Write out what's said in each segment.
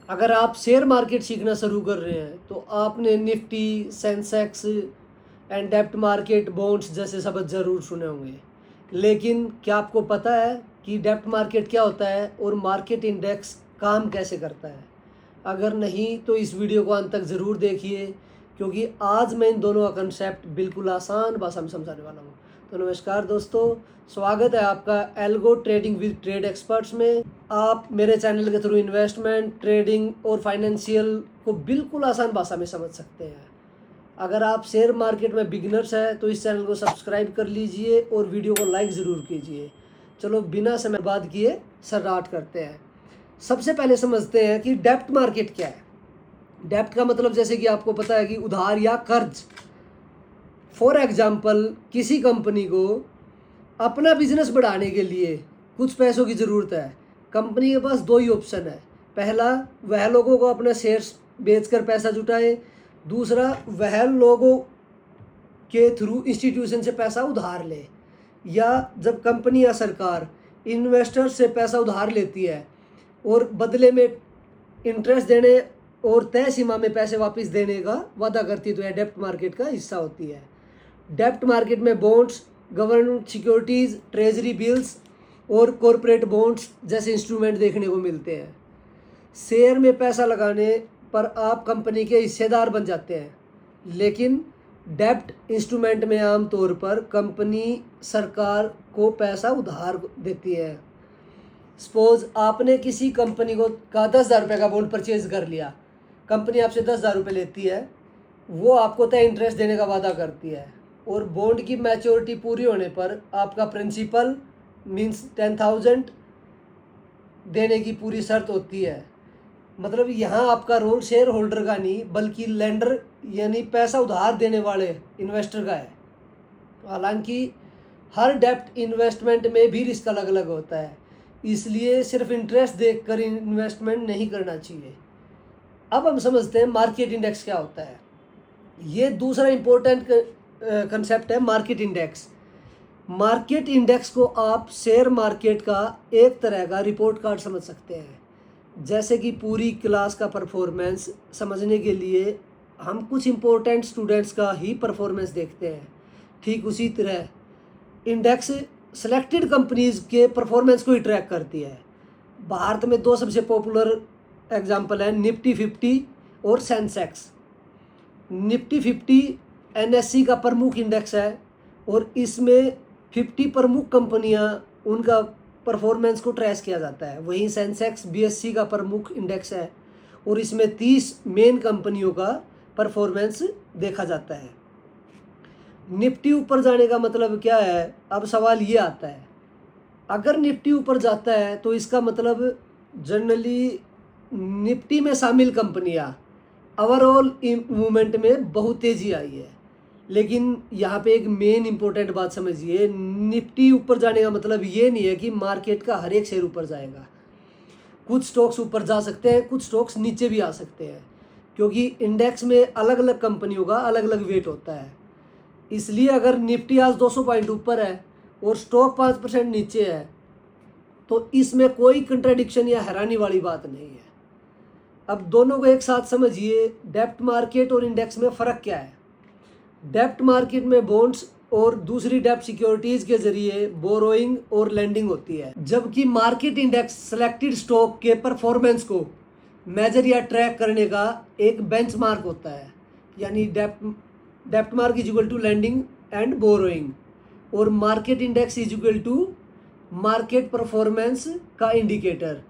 अगर आप share market सीखना शुरू कर रहे हैं तो आपने निफ्टी, सेंसेक्स एंड डेप्ट मार्केट, बॉन्ड्स जैसे शब्द ज़रूर सुने होंगे। लेकिन क्या आपको पता है कि डेप्ट मार्केट क्या होता है और मार्केट इंडेक्स काम कैसे करता है? अगर नहीं तो इस वीडियो को अंत तक ज़रूर देखिए, क्योंकि आज मैं इन दोनों का कंसेप्ट बिल्कुल आसान भाषा में समझाने वाला हूँ। तो नमस्कार दोस्तों, स्वागत है आपका algo trading with trade experts में। आप मेरे चैनल के थ्रू इन्वेस्टमेंट, ट्रेडिंग और फाइनेंशियल को बिल्कुल आसान भाषा में समझ सकते हैं। अगर आप शेयर मार्केट में बिगिनर्स हैं तो इस चैनल को सब्सक्राइब कर लीजिए और वीडियो को लाइक ज़रूर कीजिए। चलो बिना समय बर्बाद किए स्टार्ट करते हैं। सबसे पहले समझते हैं कि डेप्ट मार्केट क्या है। डेप्ट का मतलब जैसे कि आपको पता है कि उधार या कर्ज। फॉर एग्जाम्पल, किसी कंपनी को अपना बिजनेस बढ़ाने के लिए कुछ पैसों की ज़रूरत है। कंपनी के पास दो ही ऑप्शन है। पहला, वह लोगों को अपने शेयर्स बेचकर पैसा जुटाए। दूसरा, वह लोगों के थ्रू इंस्टीट्यूशन से पैसा उधार ले। या जब कंपनी या सरकार इन्वेस्टर से पैसा उधार लेती है और बदले में इंटरेस्ट देने और तय सीमा में पैसे वापस देने का वादा करती है, तो यह डेप्ट मार्केट का हिस्सा होती है। डेप्ट मार्केट में bonds, government securities, treasury bills और कॉरपोरेट बॉन्ड्स जैसे इंस्ट्रूमेंट देखने को मिलते हैं। शेयर में पैसा लगाने पर आप कंपनी के हिस्सेदार बन जाते हैं, लेकिन डेप्ट इंस्ट्रूमेंट में आमतौर पर कंपनी सरकार को पैसा उधार देती है। सपोज आपने किसी कंपनी को 10,000 रुपये का बॉन्ड परचेज कर लिया। कंपनी आपसे 10,000 रुपये लेती है, वो आपको तय इंटरेस्ट देने का वादा करती है और बॉन्ड की मैच्योरिटी पूरी होने पर आपका प्रिंसिपल मीन्स 10,000 देने की पूरी शर्त होती है। मतलब यहाँ आपका रोल शेयर होल्डर का नहीं बल्कि लेंडर यानी पैसा उधार देने वाले इन्वेस्टर का है। हालांकि हर डेप्ट इन्वेस्टमेंट में भी रिस्क अलग अलग होता है, इसलिए सिर्फ इंटरेस्ट देखकर इन्वेस्टमेंट नहीं करना चाहिए। अब हम समझते हैं मार्केट इंडेक्स क्या होता है। ये दूसरा इम्पोर्टेंट कंसेप्ट है, मार्केट इंडेक्स। मार्केट इंडेक्स को आप शेयर मार्केट का एक तरह का रिपोर्ट कार्ड समझ सकते हैं। जैसे कि पूरी क्लास का परफॉर्मेंस समझने के लिए हम कुछ इम्पोर्टेंट स्टूडेंट्स का ही परफॉर्मेंस देखते हैं, ठीक उसी तरह इंडेक्स सेलेक्टेड कंपनीज के परफॉर्मेंस को ही ट्रैक करती है। भारत में दो सबसे पॉपुलर एग्जांपल है, निफ्टी 50 और सेंसेक्स। निफ्टी 50 एनएससी का प्रमुख इंडेक्स है और इसमें 50 प्रमुख कंपनियां उनका परफॉर्मेंस को ट्रेस किया जाता है। वहीं सेंसेक्स बीएससी का प्रमुख इंडेक्स है और इसमें 30 मेन कंपनियों का परफॉर्मेंस देखा जाता है। निफ्टी ऊपर जाने का मतलब क्या है? अब सवाल ये आता है, अगर निफ्टी ऊपर जाता है तो इसका मतलब जनरली निफ्टी में शामिल कंपनियां ओवरऑल मूवमेंट में बहुत तेज़ी आई है। लेकिन यहाँ पे एक मेन इंपॉर्टेंट बात समझिए, निफ्टी ऊपर जाने का मतलब ये नहीं है कि मार्केट का हर एक शेयर ऊपर जाएगा। कुछ स्टॉक्स ऊपर जा सकते हैं, कुछ स्टॉक्स नीचे भी आ सकते हैं, क्योंकि इंडेक्स में अलग अलग कंपनियों का अलग अलग वेट होता है। इसलिए अगर निफ्टी आज 200 पॉइंट ऊपर है और स्टॉक 5% नीचे है तो इसमें कोई कंट्राडिक्शन या हैरानी वाली बात नहीं है। अब दोनों को एक साथ समझिए, डेप्ट मार्केट और इंडेक्स में फ़र्क क्या है। डेप्ट मार्केट में बॉन्ड्स और दूसरी डेप्ट सिक्योरिटीज़ के जरिए बोरोइंग और लेंडिंग होती है, जबकि मार्केट इंडेक्स सेलेक्टेड स्टॉक के परफॉर्मेंस को मेजर या ट्रैक करने का एक बेंचमार्क होता है। यानी डेप्ट market is equal to lending and borrowing और market index is equal to market performance का इंडिकेटर।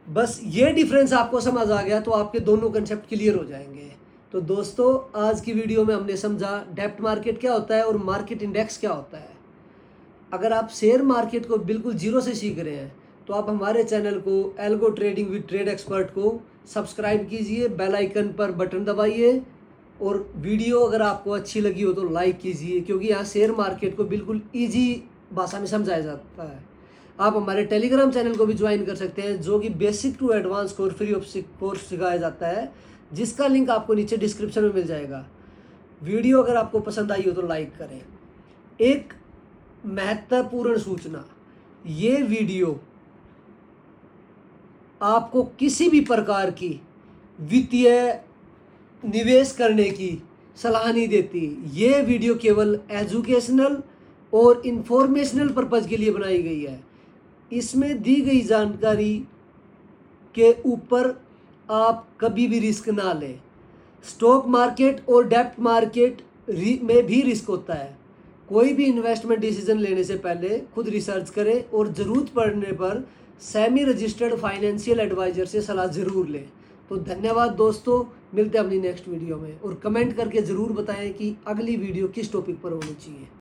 बस ये डिफरेंस आपको समझ आ गया तो आपके दोनों कंसेप्ट क्लियर हो जाएंगे। तो दोस्तों, आज की वीडियो में हमने समझा डेप्ट मार्केट क्या होता है और मार्केट इंडेक्स क्या होता है। अगर आप शेयर मार्केट को बिल्कुल जीरो से सीख रहे हैं तो आप हमारे चैनल को algo trading with trade expert को सब्सक्राइब कीजिए, बेल आइकन पर बटन दबाइए और वीडियो अगर आपको अच्छी लगी हो तो लाइक कीजिए, क्योंकि यहाँ शेयर मार्केट को बिल्कुल ईजी भाषा में समझाया जाता है। आप हमारे टेलीग्राम चैनल को भी ज्वाइन कर सकते हैं, जो कि basic to advance course free of course सिखाया जाता है, जिसका लिंक आपको नीचे डिस्क्रिप्शन में मिल जाएगा। वीडियो अगर आपको पसंद आई हो तो लाइक करें। एक महत्वपूर्ण सूचना, ये वीडियो आपको किसी भी प्रकार की वित्तीय निवेश करने की सलाह नहीं देती। ये वीडियो केवल एजुकेशनल और इंफॉर्मेशनल पर्पज़ के लिए बनाई गई है। इसमें दी गई जानकारी के ऊपर आप कभी भी रिस्क ना लें। स्टॉक मार्केट और डेब्ट मार्केट में भी रिस्क होता है। कोई भी इन्वेस्टमेंट डिसीजन लेने से पहले खुद रिसर्च करें और ज़रूरत पड़ने पर सेमी रजिस्टर्ड फाइनेंशियल एडवाइज़र से सलाह ज़रूर लें। तो धन्यवाद दोस्तों, मिलते हैं अपनी नेक्स्ट वीडियो में और कमेंट करके ज़रूर बताएं कि अगली वीडियो किस टॉपिक पर होनी चाहिए।